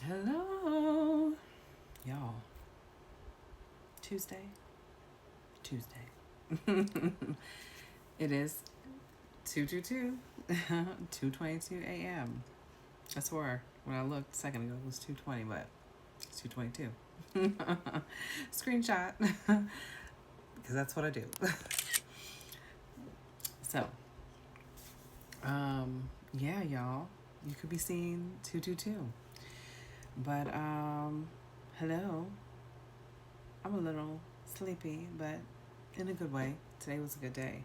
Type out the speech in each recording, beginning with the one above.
Hello, y'all. Tuesday. It is 2:22, 2:22 a.m. I swore when I looked a second ago it was 2:20, but it's 2:22. Screenshot, because that's what I do. So, yeah, y'all, you could be seeing 2:22. But hello. I'm a little sleepy, but in a good way. Today was a good day.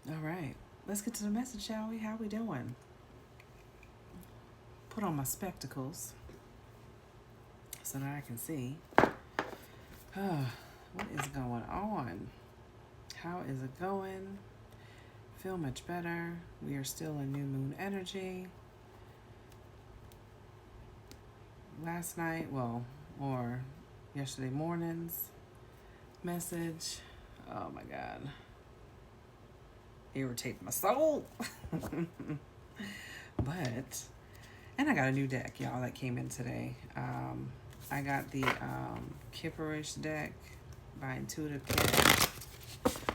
All right, let's get to the message, shall we? How we doing? Put on my spectacles so that I can see. What is going on? How is it going? Feel much better. We are still in new moon energy. Last night, or yesterday morning's message, oh my god, irritate my soul. But, and I got a new deck, y'all, that came in today. I got the Kipperish deck by Intuitive Kid.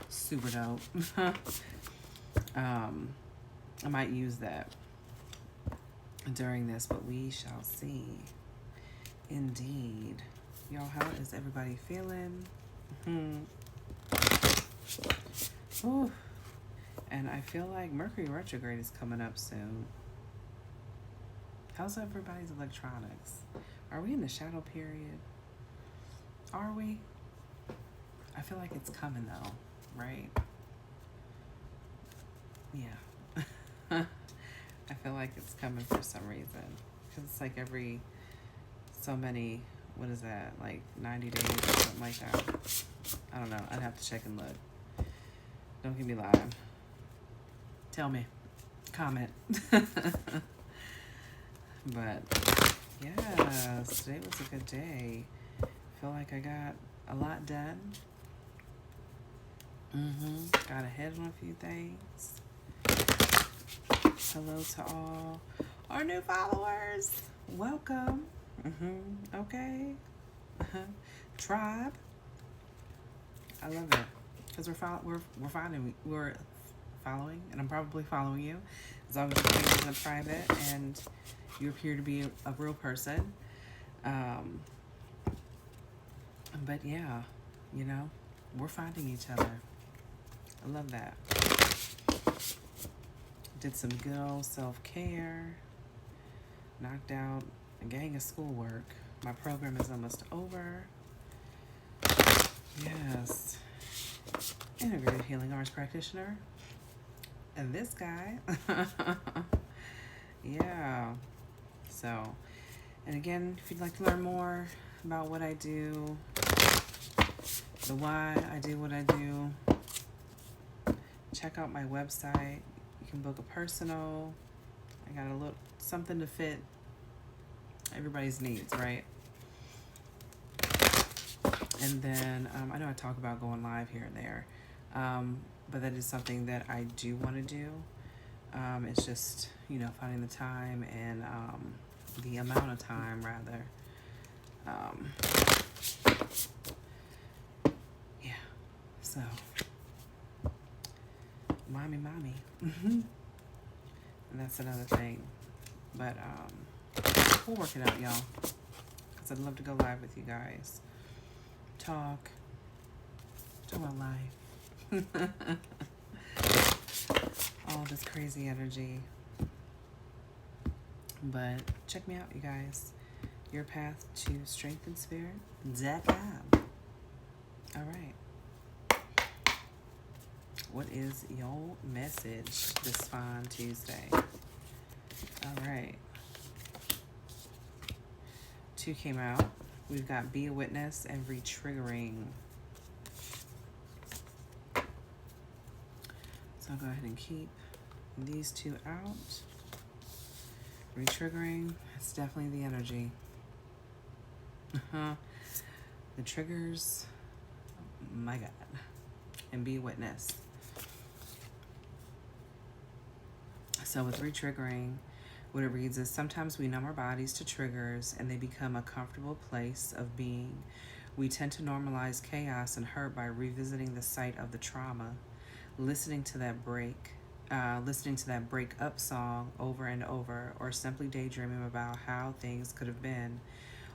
Super dope. I might use that during this, but we shall see. Indeed. Y'all, how is everybody feeling? Ooh. And I feel like Mercury retrograde is coming up soon. How's everybody's electronics? Are we in the shadow period? Are we? I feel like it's coming though, right? Yeah. I feel like it's coming for some reason. Because it's like every so many, what is that, like 90 days or something like that. I don't know. I'd have to check and look. Don't get me live. Tell me. Comment. But yes, today was a good day. Feel like I got a lot done. Got ahead on a few things. Hello to all our new followers. Welcome. Okay. Tribe. I love it because we're following, and I'm probably following you as long as you're putting in the private and you appear to be a real person. But yeah, you know, we're finding each other. I love that. Did some good old self-care. Knocked out a gang of schoolwork. My program is almost over. Yes. Integrated Healing Arts Practitioner. And this guy. Yeah. So, and again, if you'd like to learn more about what I do, the why I do what I do, check out my website. You can book a personal. I got something to fit everybody's needs, right? And then I know I talk about going live here and there, but that is something that I do want to do. It's just, finding the time and the amount of time, rather. Yeah, so mommy. And that's another thing. But we'll work it out, y'all, because I'd love to go live with you guys. Talk about life. All this crazy energy. But check me out, you guys. Your Path to Strength and Spirit.com. All right. What is your message this fine Tuesday? All right. 2 came out. We've got Be a Witness and Retriggering. So I'll go ahead and keep these 2 out. Retriggering, it's definitely the energy. The triggers, my God. And Be a Witness. So with retriggering, What it reads is, sometimes we numb our bodies to triggers and they become a comfortable place of being. We tend to normalize chaos and hurt by revisiting the site of the trauma, listening to that breakup song over and over, or simply daydreaming about how things could have been.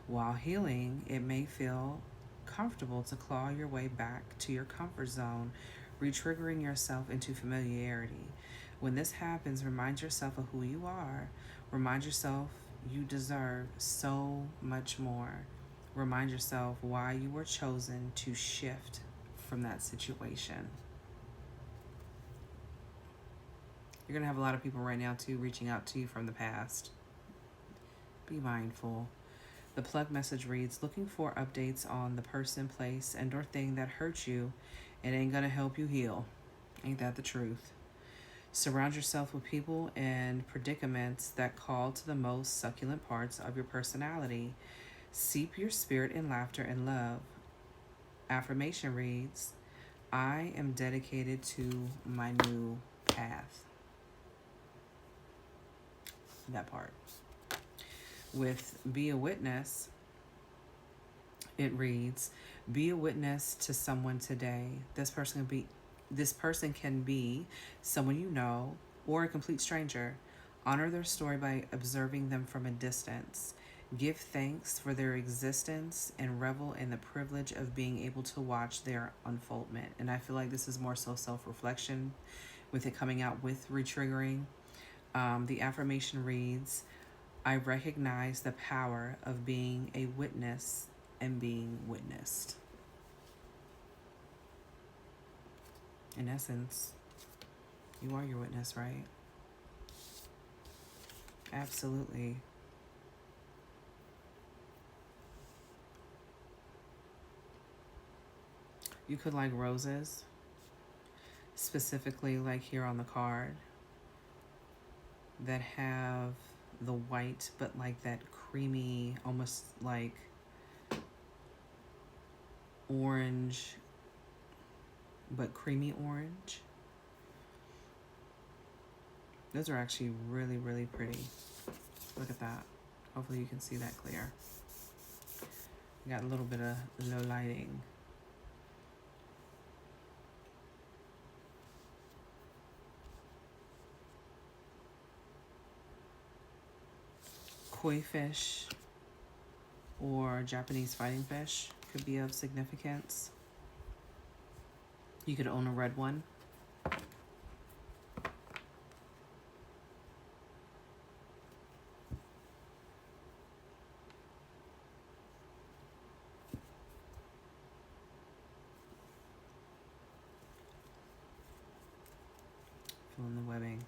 While healing, it may feel comfortable to claw your way back to your comfort zone, retriggering yourself into familiarity. When this happens, remind yourself of who you are. Remind yourself you deserve so much more. Remind yourself why you were chosen to shift from that situation. You're going to have a lot of people right now, too, reaching out to you from the past. Be mindful. The plug message reads, looking for updates on the person, place, and or thing that hurt you. It ain't going to help you heal. Ain't that the truth? Surround yourself with people and predicaments that call to the most succulent parts of your personality. Seep your spirit in laughter and love. Affirmation reads, I am dedicated to my new path. That part. With be a witness, it reads, be a witness to someone today. This person can be someone you know or a complete stranger. Honor their story by observing them from a distance. Give thanks for their existence and revel in the privilege of being able to watch their unfoldment. And I feel like this is more so self-reflection with it coming out with retriggering. The affirmation reads, I recognize the power of being a witness and being witnessed. In essence, you are your witness, right? Absolutely. You could like roses, specifically like here on the card, that have the white, but like that creamy, almost like orange, but creamy orange. Those are actually really, really pretty. Look at that. Hopefully you can see that clear. Got a little bit of low lighting. Koi fish or Japanese fighting fish could be of significance. You could own a red one. Feeling the webbing.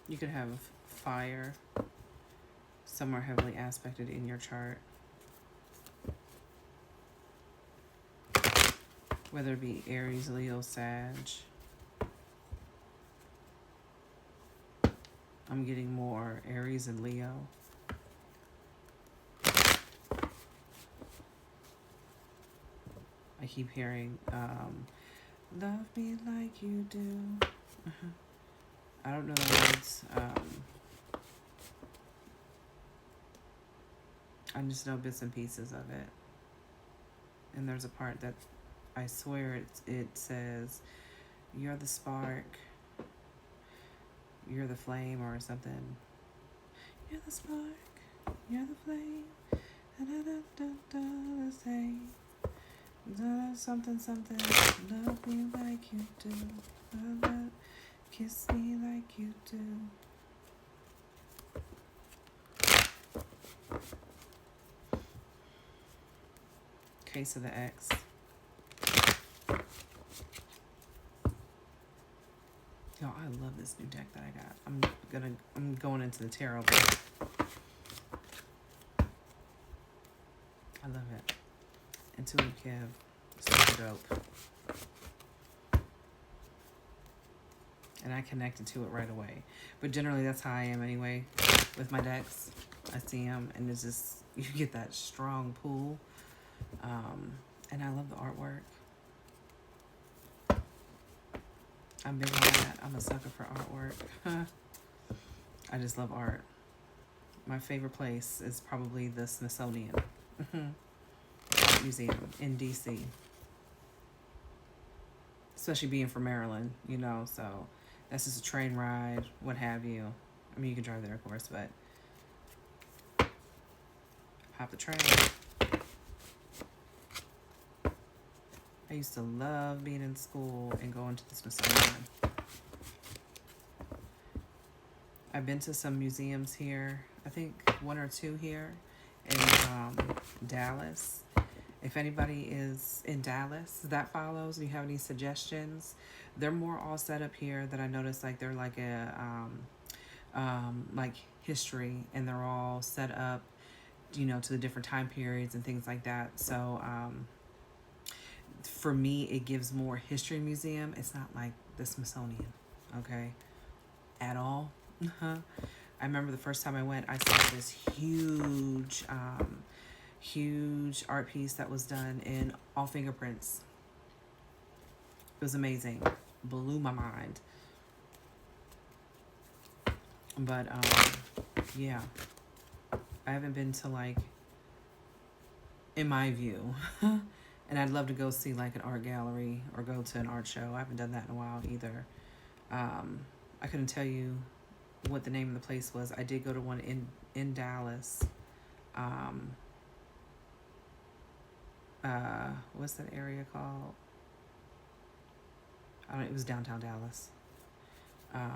You could have fire somewhere heavily aspected in your chart. Whether it be Aries, Leo, Sag. I'm getting more Aries and Leo. I keep hearing, love me like you do. I don't know the words. I just know bits and pieces of it. And there's a part that I swear it says, you're the spark, you're the flame or something. You're the spark, you're the flame, the same. Something, something, love me like you do. Love, kiss me like you do. Case of the X. Yo, I love this new deck that I got. I'm going into the tarot book. I love it. Intuitive Kev. Super dope. and I connected to it right away. But generally, that's how I am anyway with my decks. I see them, and it's just, you get that strong pull. And I love the artwork. I'm big on that. I'm a sucker for artwork. I just love art. My favorite place is probably the Smithsonian Art Museum in DC. Especially being from Maryland, you know, so that's just a train ride, what have you. I mean, you can drive there, of course, but hop the train. I used to love being in school and going to the Smithsonian. I've been to some museums here. I think 1 or 2 here in Dallas. If anybody is in Dallas that follows, and you have any suggestions, they're more all set up here that I noticed, like they're like a like history, and they're all set up, you know, to the different time periods and things like that. So for me, it gives more history museum. It's not like the Smithsonian, okay, at all. I remember the first time I went, I saw this huge art piece that was done in all fingerprints. It was amazing. Blew my mind. But yeah, I haven't been to, like, in my view, and I'd love to go see like an art gallery or go to an art show. I haven't done that in a while either. I couldn't tell you what the name of the place was. I did go to one in Dallas. What's that area called? I don't know, it was downtown Dallas. I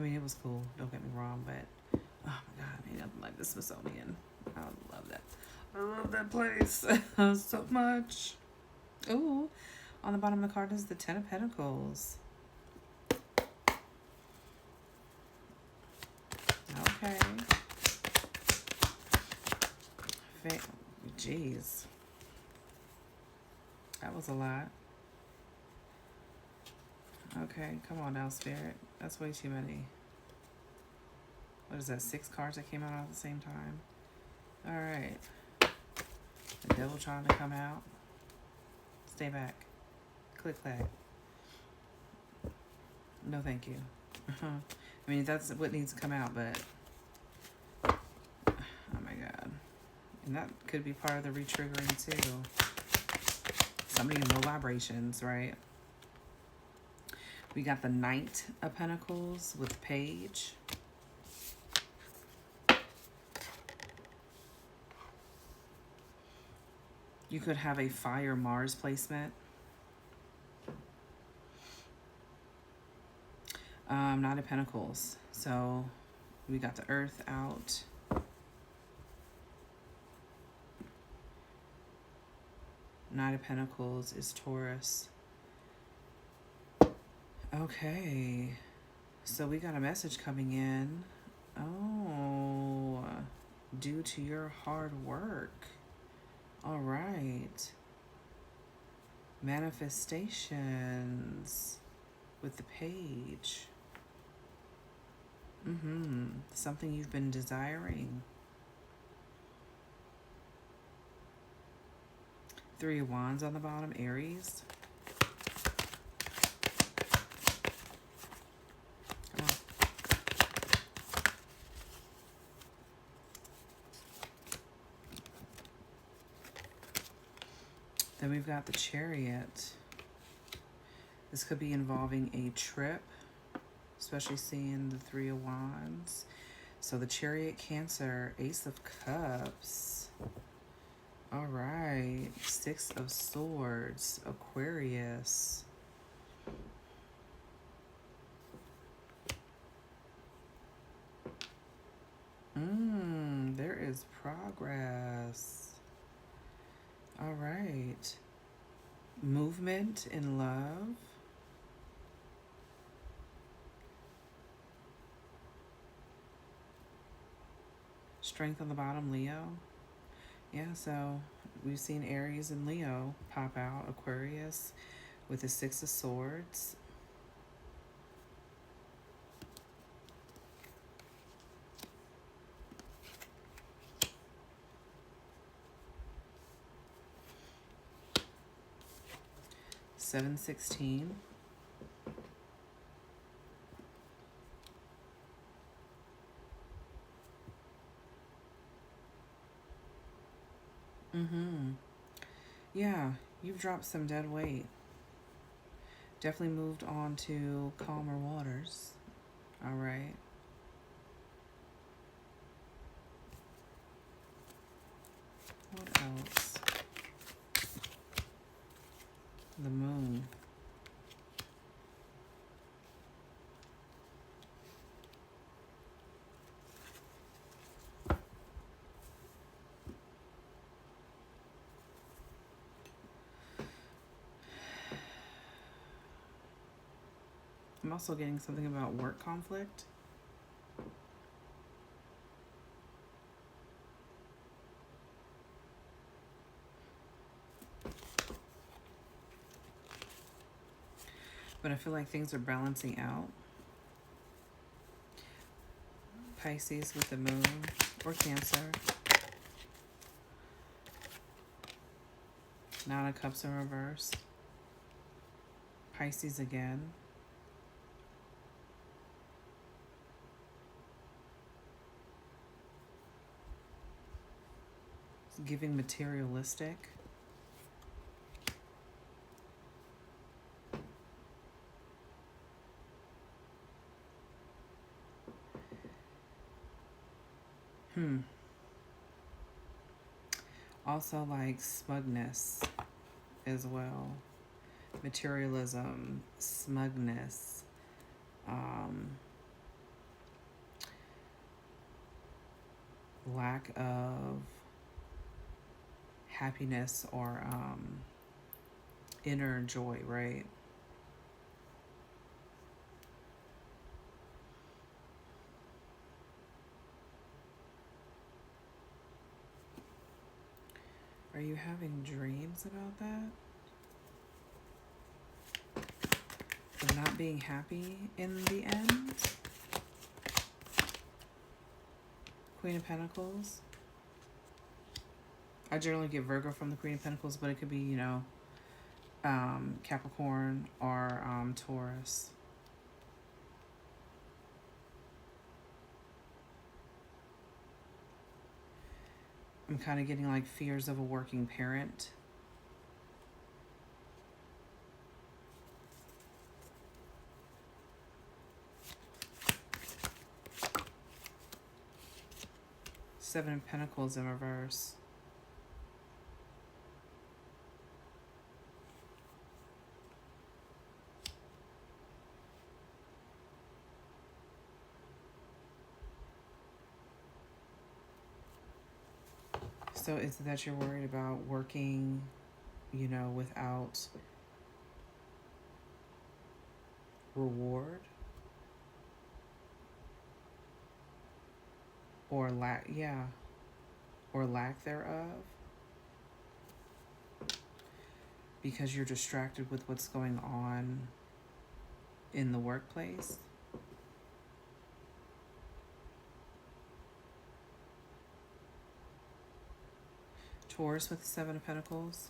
mean, it was cool, don't get me wrong, but oh my God, ain't nothing like the Smithsonian. I love that. I love that place so much. Ooh, on the bottom of the card is the 10 of Pentacles. Okay. Jeez. That was a lot. Okay, come on now, Spirit. That's way too many. What is that, 6 cards that came out at the same time? Alright. The devil trying to come out. Stay back. Click clack. No thank you. I mean, that's what needs to come out, but oh my God. And that could be part of the retriggering too. Somebody in low vibrations, right? We got the Knight of Pentacles with Page. You could have a Fire Mars placement. Knight of Pentacles. So we got the Earth out. Knight of Pentacles is Taurus. Okay. So we got a message coming in. Oh, due to your hard work. All right. Manifestations with the Page. Something you've been desiring. 3 of Wands on the bottom, Aries. Come on. Then we've got the Chariot. This could be involving a trip, especially seeing the 3 of Wands. So the Chariot, Cancer, Ace of Cups. All right, 6 of Swords, Aquarius. There is progress. All right. Movement in love. Strength on the bottom, Leo. Yeah, so we've seen Aries and Leo pop out. Aquarius with the 6 of Swords. 716. Yeah, you've dropped some dead weight. Definitely moved on to calmer waters. All right. What else? The moon. I'm also getting something about work conflict. But I feel like things are balancing out. Pisces with the moon, or Cancer. Nine of Cups in reverse. Pisces again. It's giving materialistic. Also like smugness as well. Materialism, smugness, lack of happiness or inner joy, right? Are you having dreams about that? Of not being happy in the end? Queen of Pentacles. I generally get Virgo from the Queen of Pentacles, but it could be, you know, Capricorn or Taurus. I'm kind of getting like fears of a working parent. Seven of Pentacles in reverse. So is it that you're worried about working, you know, without reward? Or lack, yeah, or lack thereof? Because you're distracted with what's going on in the workplace? Taurus with the Seven of Pentacles.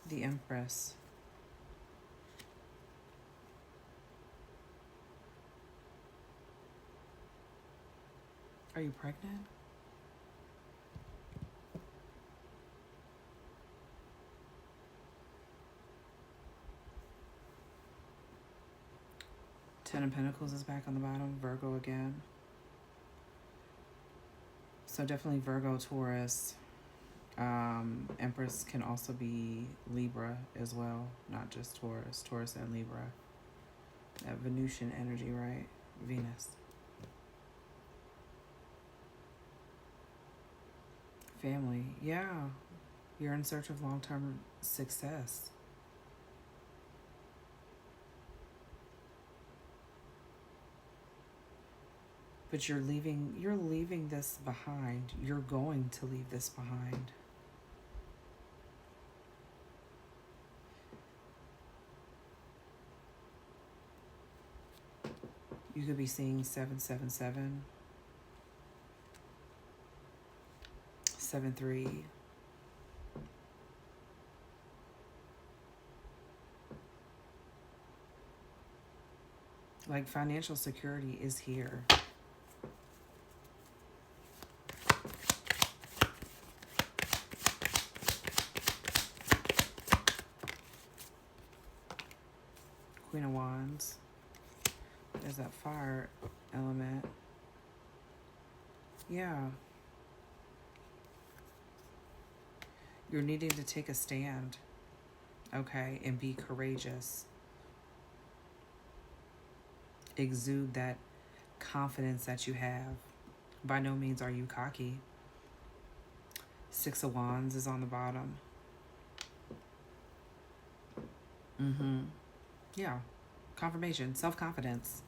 The Empress. Are you pregnant? Ten of Pentacles is back on the bottom. Virgo again. So definitely Virgo, Taurus. Empress can also be Libra as well, not just Taurus. Taurus and Libra. That Venusian energy, right? Venus. Family. Yeah. You're in search of long-term success. But you're leaving this behind. You're going to leave this behind. You could be seeing 777. 7-3. Like, financial security is here. Queen of Wands. There's that fire element. Yeah. You're needing to take a stand, okay, and be courageous. Exude that confidence that you have. By no means are you cocky. 6 of Wands is on the bottom. Yeah. Confirmation. Self-confidence.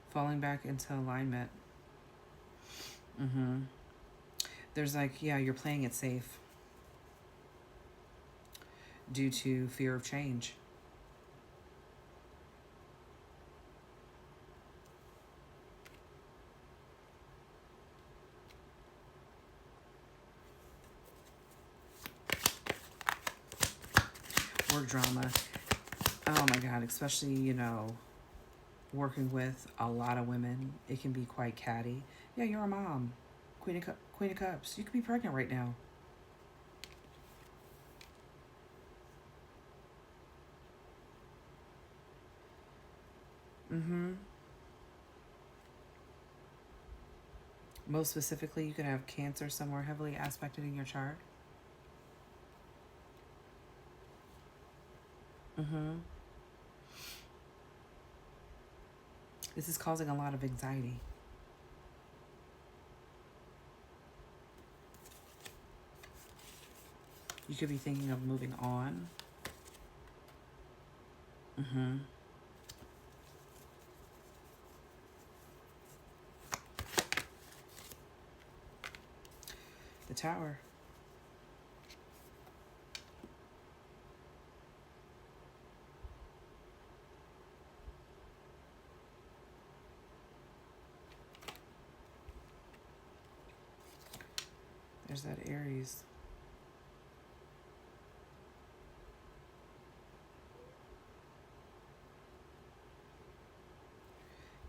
Falling back into alignment. There's like, yeah, you're playing it safe due to fear of change. Work drama. Oh my God, especially, you know, working with a lot of women, it can be quite catty. Yeah, you're a mom. Queen of Cups. You could be pregnant right now. Most specifically, you could have Cancer somewhere heavily aspected in your chart. This is causing a lot of anxiety. You could be thinking of moving on. The Tower. There's that Aries.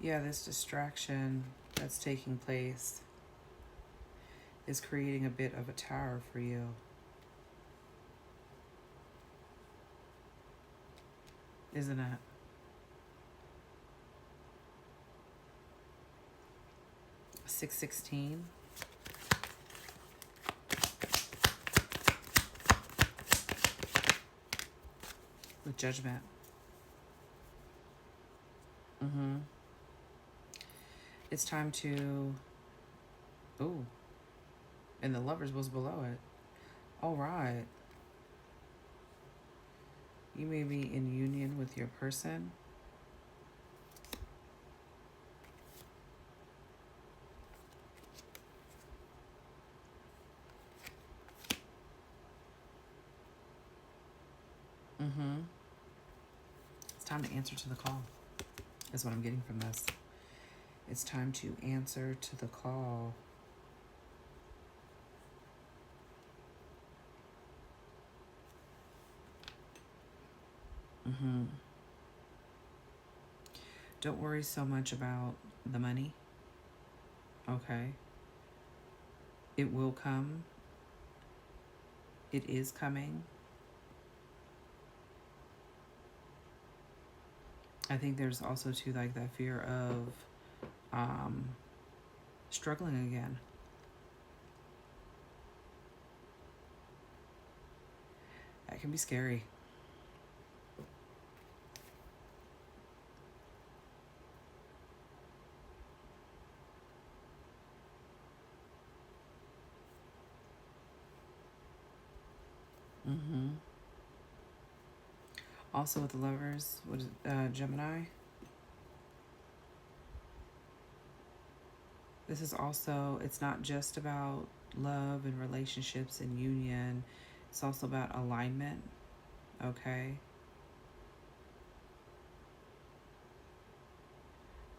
Yeah, this distraction that's taking place is creating a bit of a tower for you. Isn't it? Six 16. With Judgment. It's time to... Ooh. And the Lovers was below it. All right. You may be in union with your person. It's time to answer to the call, is what I'm getting from this. It's time to answer to the call. Don't worry so much about the money. Okay. It will come. It is coming. I think there's also too like that fear of struggling again. That can be scary. Also with the Lovers, what is Gemini? This is also, it's not just about love and relationships and union It's also about alignment, okay?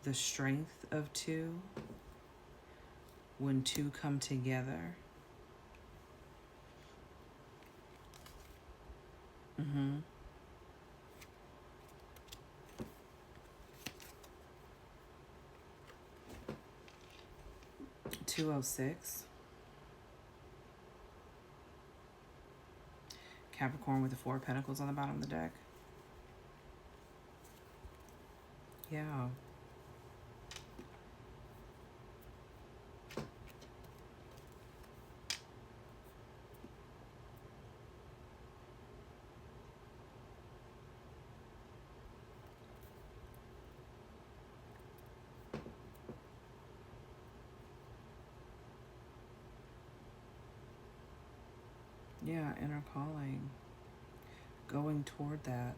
The strength of two, when two come together. Mm-hmm. $206. Capricorn with the Four of Pentacles on the bottom of the deck. Yeah. Yeah, inner calling. Going toward that.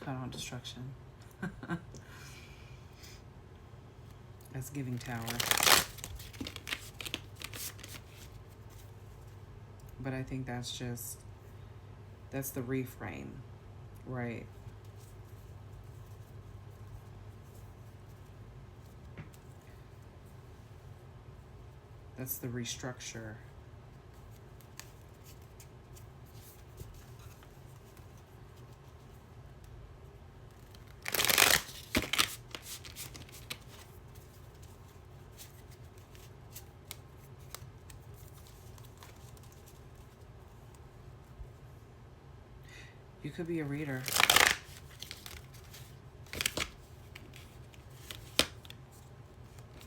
Cut on destruction. That's giving Tower. But I think that's the reframe, right? That's the restructure. You could be a reader.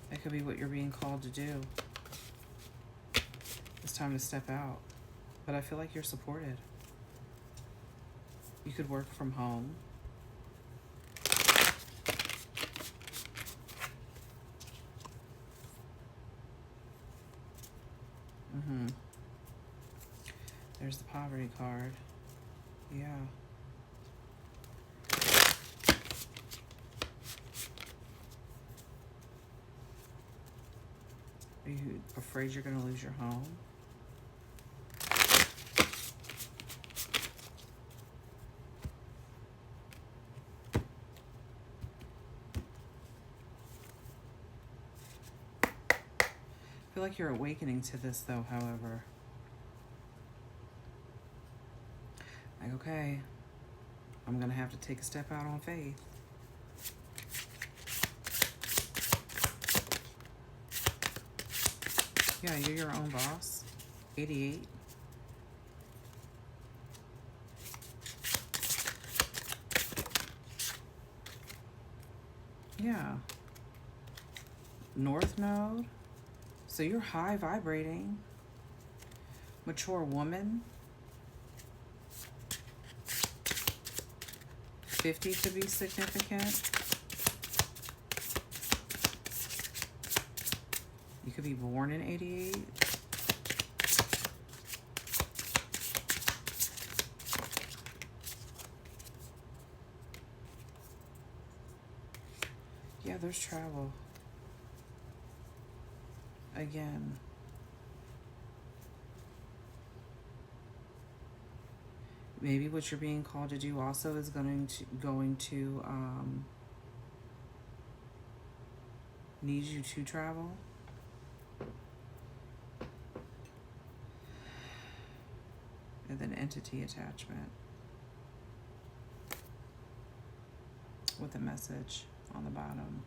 That could be what you're being called to do. It's time to step out. But I feel like you're supported. You could work from home. Mm-hmm. There's the poverty card. Yeah. Are you afraid you're going to lose your home? I feel like you're awakening to this though, however. Like, okay, I'm going to have to take a step out on faith. Yeah, you're your own boss. 88. Yeah. North Node. So you're high vibrating. Mature woman. 50 could be significant. You could be born in 88. Yeah, there's travel. Again. Maybe what you're being called to do also is going to need you to travel. And then entity attachment with a message on the bottom.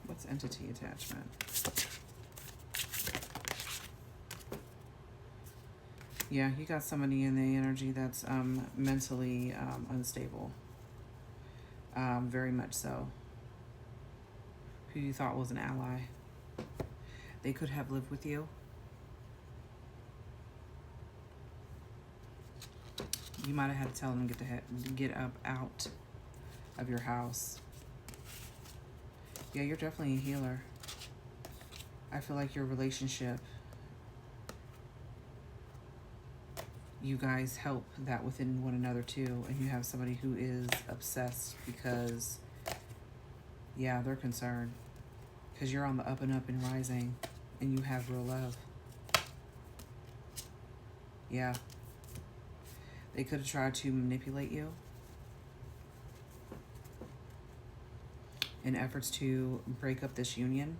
What's entity attachment? Yeah, you got somebody in the energy that's mentally unstable. Very much so. Who you thought was an ally. They could have lived with you. You might have had to tell them to get up out of your house. Yeah, you're definitely a healer. I feel like your relationship, you guys help that within one another too. And you have somebody who is obsessed because, yeah, they're concerned. Because you're on the up and up and rising and you have real love. Yeah. They could have tried to manipulate you in efforts to break up this union.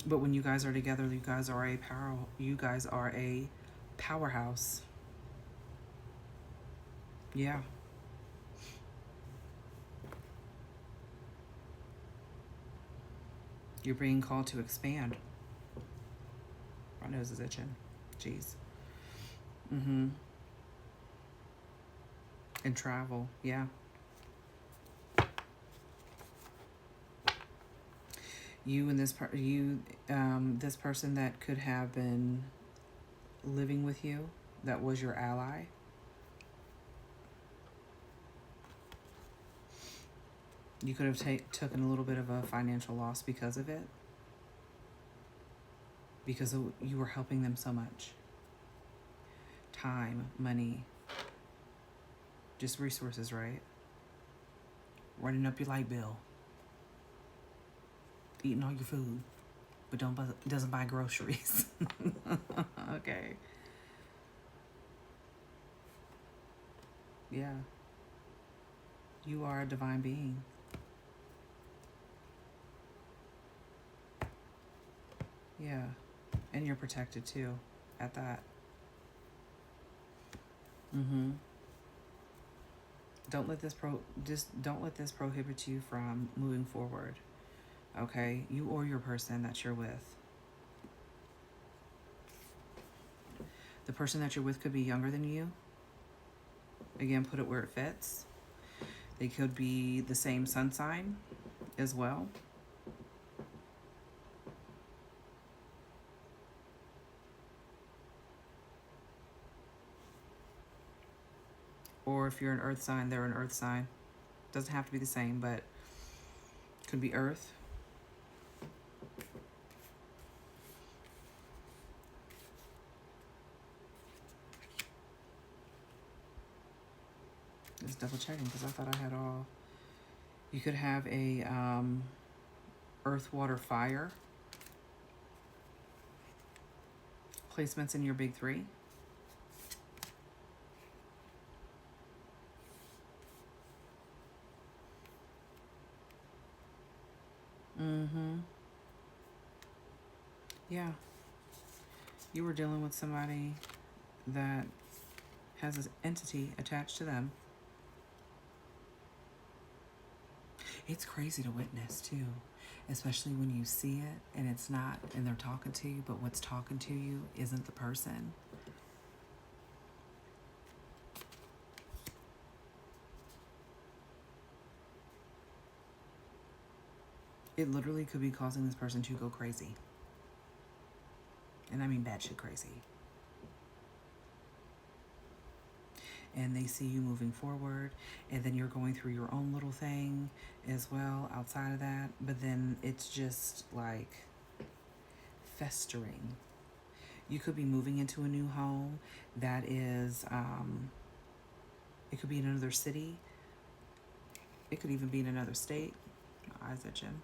But when you guys are together, you guys are a powerhouse. Yeah. You're being called to expand. My nose is itching. Jeez. Mm-hmm. And travel. Yeah. You and this this person that could have been living with you, that was your ally. You could have taken a little bit of a financial loss because of it. Because you were helping them so much. Time, money, just resources, right? Running up your light bill. Eating all your food, but doesn't buy groceries. Okay. Yeah. You are a divine being. Yeah. And you're protected too at that. Mm-hmm. Don't let this prohibit you from moving forward. Okay? You or your person that you're with. The person that you're with could be younger than you. Again, put it where it fits. They could be the same sun sign as well. Or if you're an earth sign, they're an earth sign. Doesn't have to be the same, but could be earth. Just double checking because I thought I had all. You could have a earth, water, fire placements in your big three. Mm-hmm. Yeah. You were dealing with somebody that has an entity attached to them. It's crazy to witness too, especially when you see it and it's not, and they're talking to you, but what's talking to you isn't the person. It literally could be causing this person to go crazy. And I mean batshit crazy. And they see you moving forward, and then you're going through your own little thing as well outside of that, but then it's just like festering. You could be moving into a new home that is it could be in another city, it could even be in another state. My eyes itching.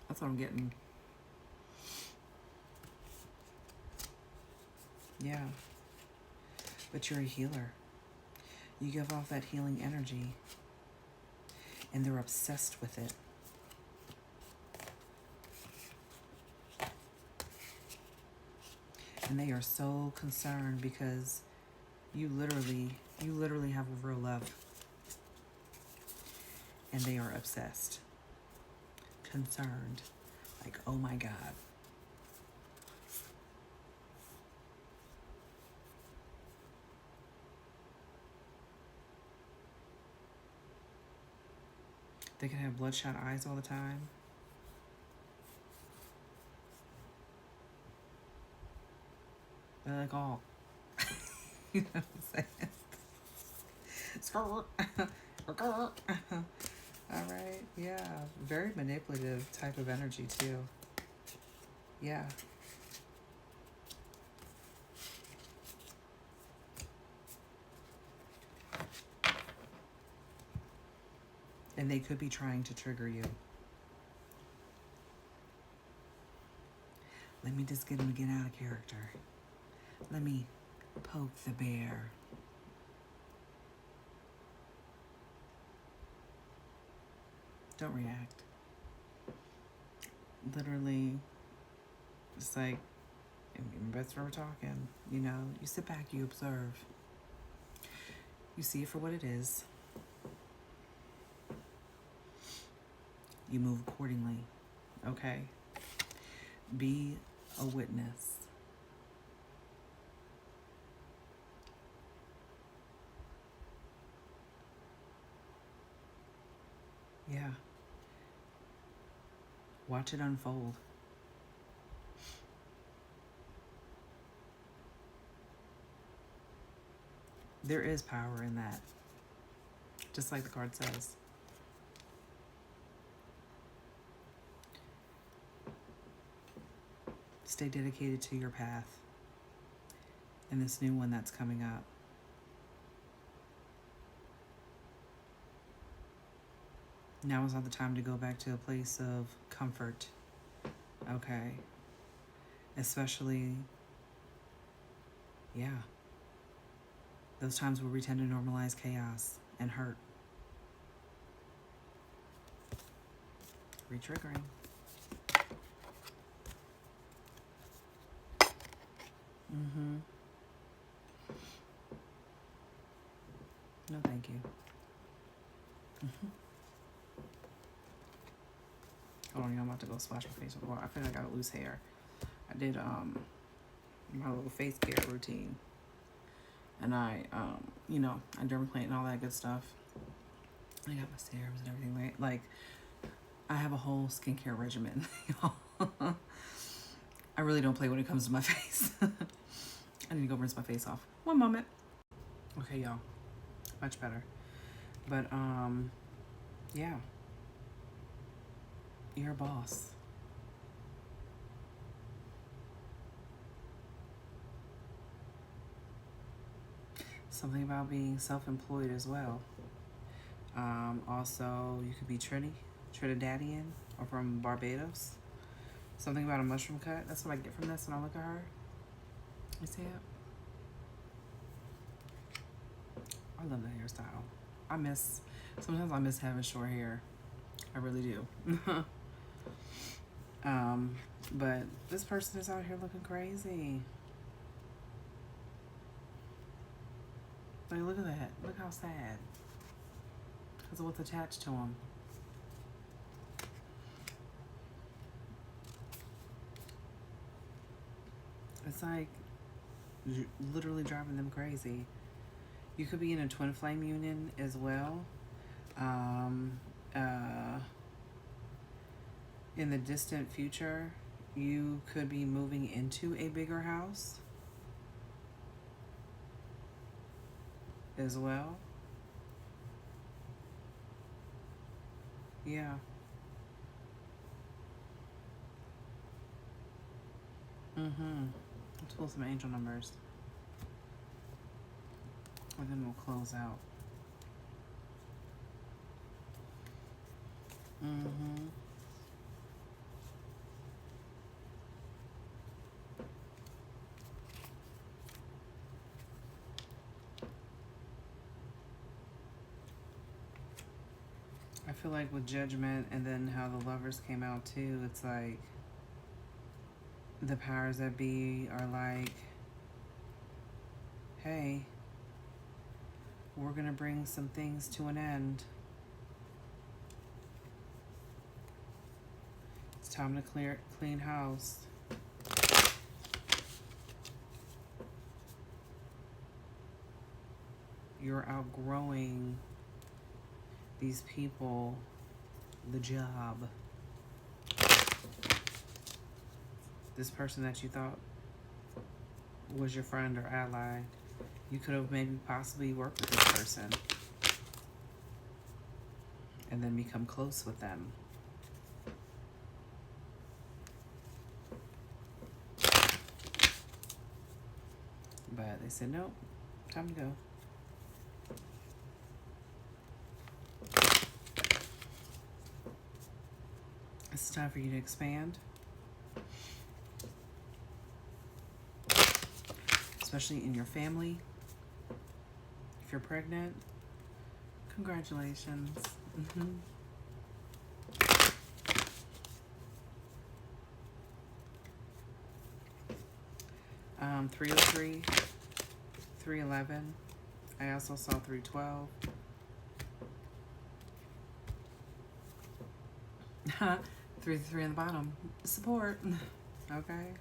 That's what I'm getting. Yeah. But you're a healer. You give off that healing energy. And they're obsessed with it. And they are so concerned because you literally have a real love. And they are obsessed. Concerned. Like, oh my God. They can have bloodshot eyes all the time. They're like all. You know what I'm saying? All right. Yeah. Very manipulative type of energy too. Yeah. And they could be trying to trigger you. Let me just get him to get out of character. Let me poke the bear. Don't react. Literally, it's like, that's where we're talking. You know, you sit back, you observe. You see it for what it is. You move accordingly. Okay? Be a witness. Yeah. Watch it unfold. There is power in that. Just like the card says. Stay dedicated to your path and this new one that's coming up. Now is not the time to go back to a place of comfort. Okay. Especially, yeah, those times where we tend to normalize chaos and hurt. Retriggering. No, thank you. Hold on, I'm about to go splash my face with water. I feel like I got loose hair. I did my little face care routine, and I I dermaplane and all that good stuff. I got my serums and everything. Like I have a whole skincare regimen, y'all. I really don't play when it comes to my face. I need to go rinse my face off. One moment. Okay, y'all. Much better. But yeah. You're a boss. Something about being self-employed as well. Also, you could be Trinidadian, or from Barbados. Something about a mushroom cut. That's what I get from this when I look at her. You see it? I love the hairstyle. Sometimes I miss having short hair. I really do. But this person is out here looking crazy. Like, look at that. Look how sad. Because of what's attached to him. It's like literally driving them crazy. You could be in a twin flame union as well. In the distant future, you could be moving into a bigger house as well. Yeah. Let's pull some angel numbers. And then we'll close out. I feel like with Judgment and then how the Lovers came out too, it's like the powers that be are like, hey, we're gonna bring some things to an end. It's time to clean house. You're outgrowing these people, the job. This person that you thought was your friend or ally. You could have maybe possibly worked with this person and then become close with them. But they said, nope, time to go. It's time for you to expand. Especially in your family. If you're pregnant, congratulations. 303, 311. I also saw 312. 3 on the bottom. Support. Okay.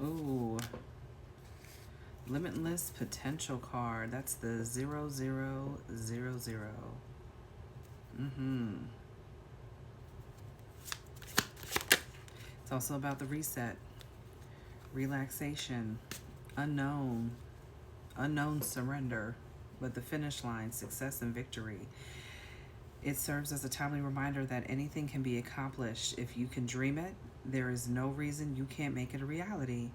Ooh. Limitless potential card. That's the 0000. It's also about the reset, relaxation, unknown surrender, but the finish line, success and victory. It serves as a timely reminder that anything can be accomplished if you can dream it. There is no reason you can't make it a reality.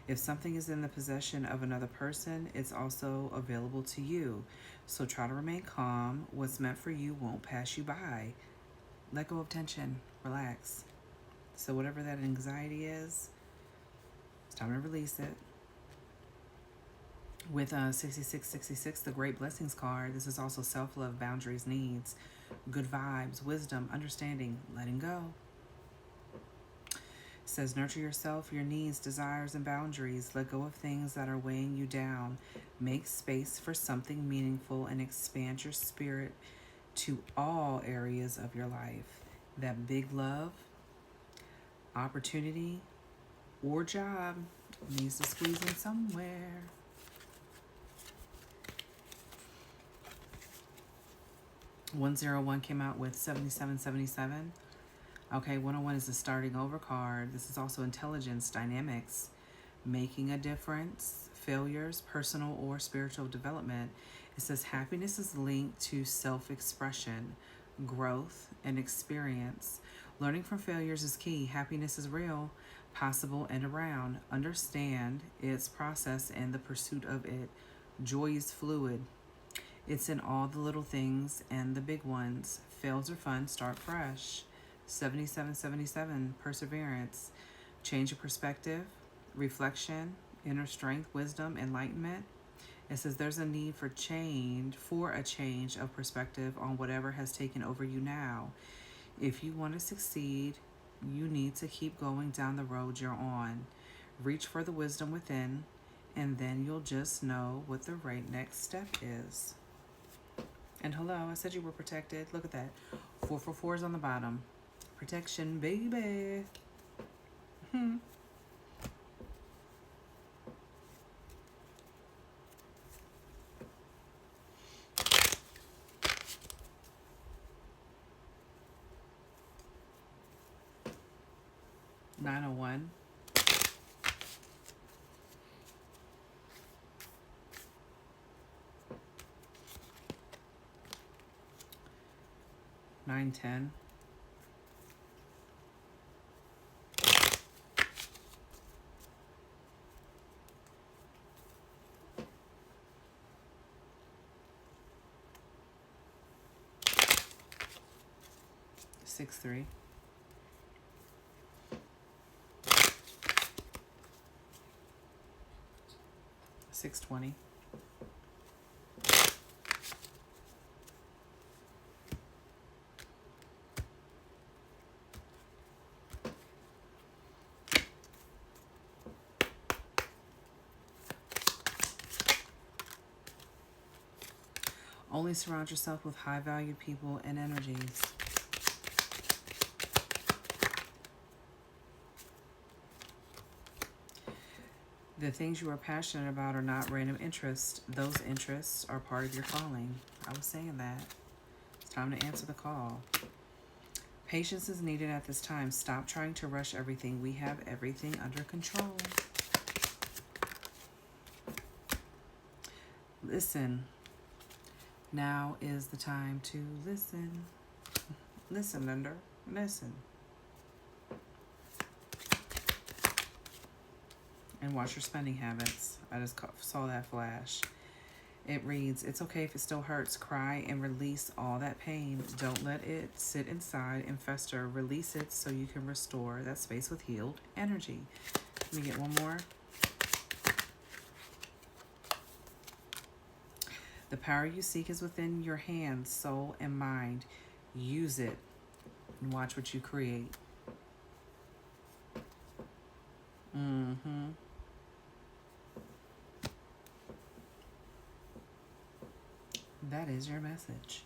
If something is in the possession of another person, it's also available to you. So try to remain calm. What's meant for you won't pass you by. Let go of tension. Relax. So whatever that anxiety is, it's time to release it. With 6666, the Great Blessings card, this is also self-love, boundaries, needs, good vibes, wisdom, understanding, letting go. It says, nurture yourself, your needs, desires, and boundaries. Let go of things that are weighing you down. Make space for something meaningful and expand your spirit to all areas of your life. That big love, opportunity, or job needs to squeeze in somewhere. $101 came out with 7777. Okay, 101 is the starting over card. This is also intelligence, dynamics, making a difference, failures, personal or spiritual development. It says happiness is linked to self-expression, growth, and experience. Learning from failures is key. Happiness is real, possible, and around. Understand its process and the pursuit of it. Joy is fluid. It's in all the little things and the big ones. Fails are fun, start fresh. 7777, perseverance. Change of perspective, reflection, inner strength, wisdom, enlightenment. It says there's a need for a change of perspective on whatever has taken over you now. If you want to succeed, you need to keep going down the road you're on. Reach for the wisdom within, and then you'll just know what the right next step is. And hello, I said you were protected. Look at that. 444 is on the bottom. Protection, baby. 901. 910. 63. 620. 'Only surround yourself with high-valued people and energies.' The things you are passionate about are not random interests. Those interests are part of your calling. I was saying that. It's time to answer the call. Patience is needed at this time. Stop trying to rush everything. We have everything under control. Listen. Now is the time to listen. Listen, Linder. Listen. And watch your spending habits. I just saw that flash. It reads, it's okay if it still hurts. Cry and release all that pain. Don't let it sit inside and fester. Release it so you can restore that space with healed energy. Let me get one more. The power you seek is within your hands, soul, and mind. Use it and watch what you create. That is your message.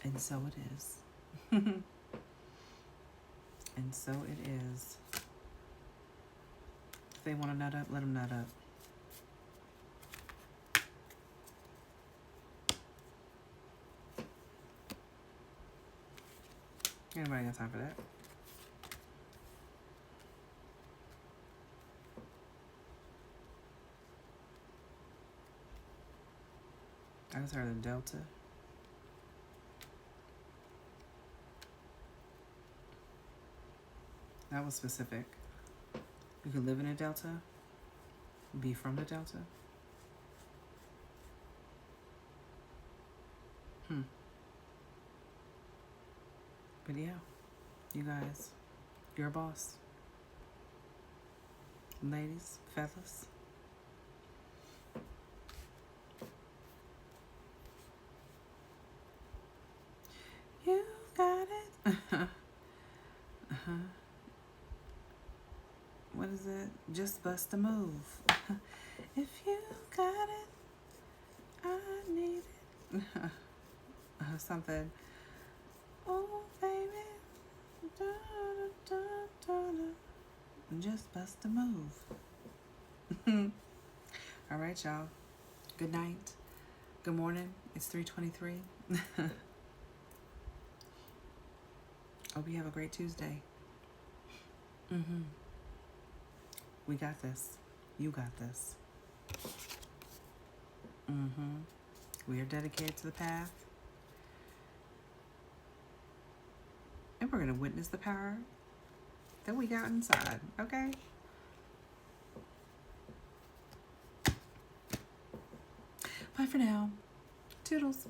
And so it is. And so it is. If they want to nut up, let them nut up. Anybody got time for that? I just heard the Delta. That was specific. You can live in a Delta, be from the Delta. But yeah, you guys, you're a boss. Ladies, fellas. You got it. What is it? Just bust a move. If you got it, I need it. Something. Oh, baby. Da, da, da, da. Just bust a move. All right, y'all. Good night. Good morning. It's 3:23. Hope you have a great Tuesday. We got this. You got this. We are dedicated to the path. And we're going to witness the power that we got inside. Okay? Bye for now. Toodles.